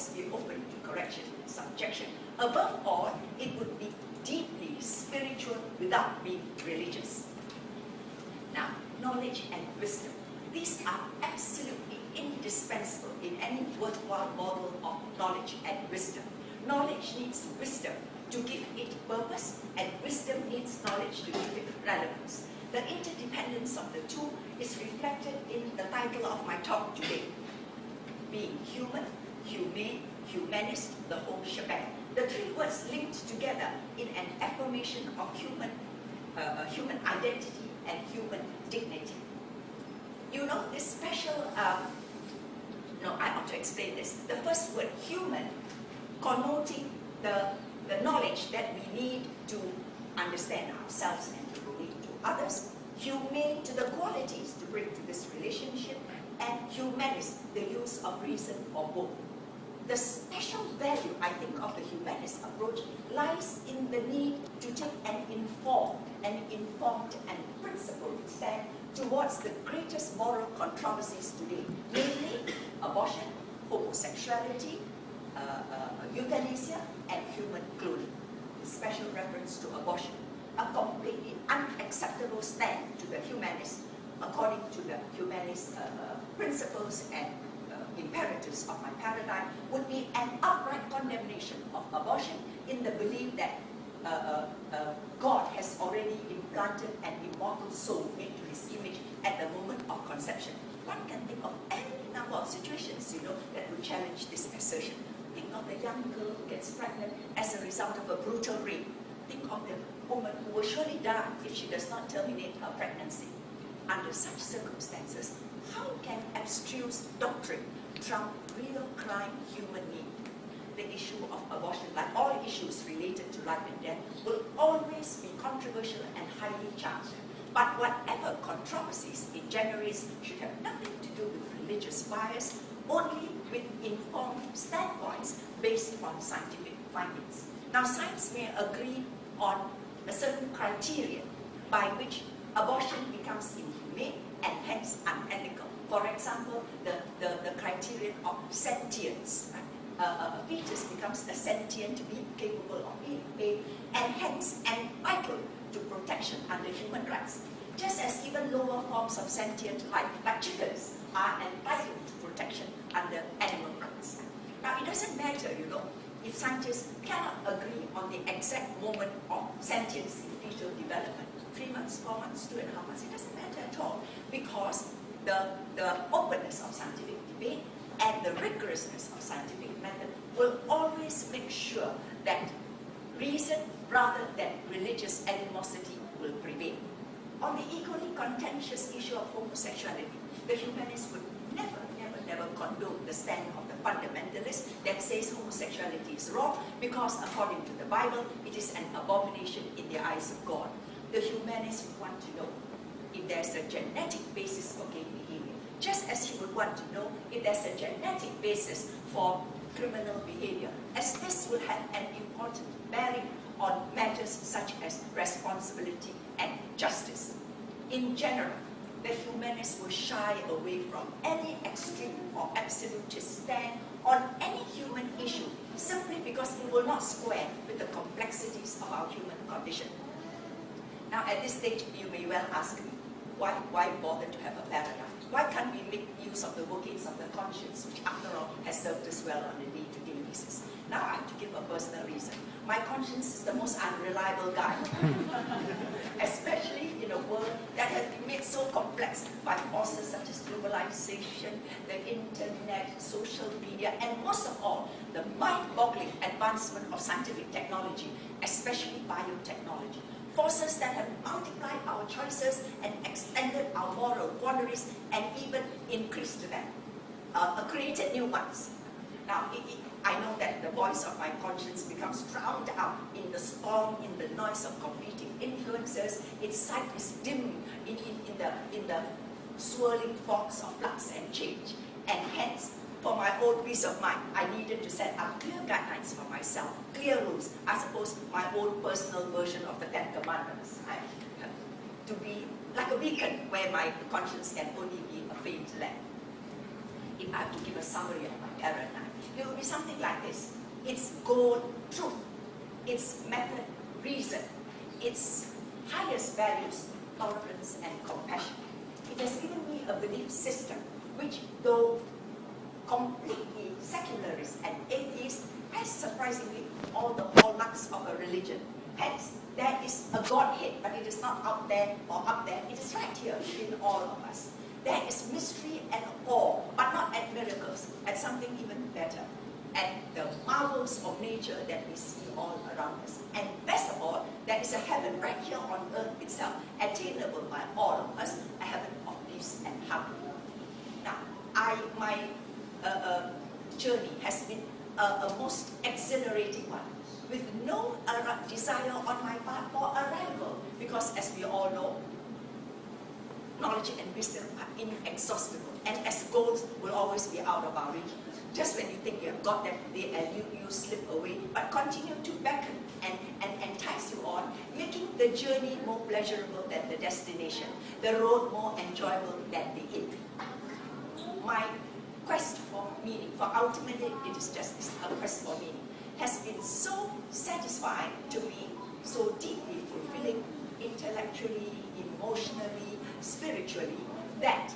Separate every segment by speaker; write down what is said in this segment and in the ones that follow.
Speaker 1: always be open to correction and subjection. Above all, it would be deeply spiritual without being religious. Now, knowledge and wisdom. These are absolutely indispensable in any worthwhile model of knowledge and wisdom. Knowledge needs wisdom to give it purpose, and wisdom needs knowledge to give it relevance. The interdependence of the two is reflected in the title of my talk today, being human, humane, humanist, the whole shebang. The three words linked together in an affirmation of human identity and human dignity. You know, this special, no, I ought to explain this. The first word, human, connoting the knowledge that we need to understand ourselves and to relate to others. Humane to the qualities to bring to this relationship, and humanist, the use of reason for both. The special value, I think, of the humanist approach lies in the need to take an informed and principled stand towards the greatest moral controversies today, namely abortion, homosexuality, euthanasia, and human cloning. Special reference to abortion, a completely unacceptable stand to the humanists, according to the humanist principles and imperatives of my paradigm, would be an outright condemnation of abortion in the belief that God has already implanted an immortal soul into his image at the moment of conception. One can think of any number of situations, you know, that would challenge this assertion. Think of the young girl who gets pregnant as a result of a brutal rape. Think of the woman who will surely die if she does not terminate her pregnancy. Under such circumstances, how can abstruse doctrine trump real crime human need? The issue of abortion, like all issues related to life and death, will always be controversial and highly charged. But whatever controversies it generates should have nothing to do with religious bias, only with informed standpoints based on scientific findings. Now, science may agree on a certain criterion by which abortion becomes inhumane and hence unethical. For example, the criterion of sentience. Right? A fetus becomes a sentient being capable of being paid and hence entitled to protection under human rights. Just as even lower forms of sentient life, like chickens, are entitled to protection under animal rights. Now, it doesn't matter, you know, if scientists cannot agree on the exact moment of sentience in fetal development, 3 months, 4 months, 2.5 months, it doesn't matter at all, because the openness of scientific debate and the rigorousness of scientific method will always make sure that reason rather than religious animosity will prevail. On the equally contentious issue of homosexuality, the humanists would never condone the stand of the fundamentalist that says homosexuality is wrong because according to the Bible, it is an abomination in the eyes of God. The humanists would want to know if there's a genetic basis for gay behavior, just as he would want to know if there's a genetic basis for criminal behavior, as this will have an important bearing on matters such as responsibility and justice. In general, the humanists will shy away from any extreme or absolutist stand on any human issue simply because it will not square with the complexities of our human condition. Now, at this stage, you may well ask me, why bother to have a paradigm? Why can't we make use of the workings of the conscience, which after all has served us well on a day-to-day basis? Now I have to give a personal reason. My conscience is the most unreliable guide, especially in a world that has been made so complex by forces such as globalization, the internet, social media, and most of all, the mind-boggling advancement of scientific technology, especially biotechnology. Forces that have multiplied our choices and extended our moral quandaries and even increased them, created new ones. Now, I know that the voice of my conscience becomes drowned out in the storm, in the noise of competing influences. Its sight is dim in the swirling fogs of flux and change. And hence, for my own peace of mind, I needed to set up clear guidelines for myself, clear rules, I suppose my own personal version of the Ten Commandments, right? To be like a beacon where my conscience can only be a faint lamp. If I have to give a summary of my paradigm, be something like this. Its goal, truth. Its method, reason. Its highest values, tolerance and compassion. It has given me a belief system which, though completely secularist and atheist, has surprisingly all the hallmarks of a religion. Hence, there is a Godhead, but it is not out there or up there. It is right here in all of us. There is mystery and awe, but not at miracles, at something even better, at the marvels of nature that we see all around us. And best of all, there is a heaven right here on earth itself, attainable by all of us, a heaven of peace and harmony. Now, my journey has been a most exhilarating one, with no desire on my part for arrival, because as we all know, knowledge and wisdom are inexhaustible, and as goals will always be out of our reach. Just when you think you have got them, you slip away, but continue to beckon and entice you on, making the journey more pleasurable than the destination, the road more enjoyable than the inn. My quest for meaning, for ultimately it is just this, a quest for meaning, has been so satisfying to me, so deeply fulfilling, intellectually, emotionally, spiritually, that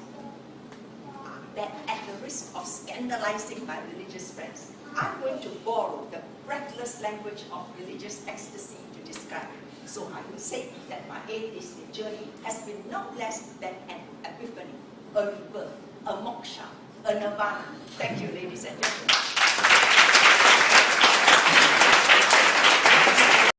Speaker 1: at the risk of scandalizing my religious friends, I'm going to borrow the breathless language of religious ecstasy to describe it. So I will say that my atheistic journey has been no less than an epiphany, a rebirth, a moksha, a nirvana. Thank you, ladies and gentlemen.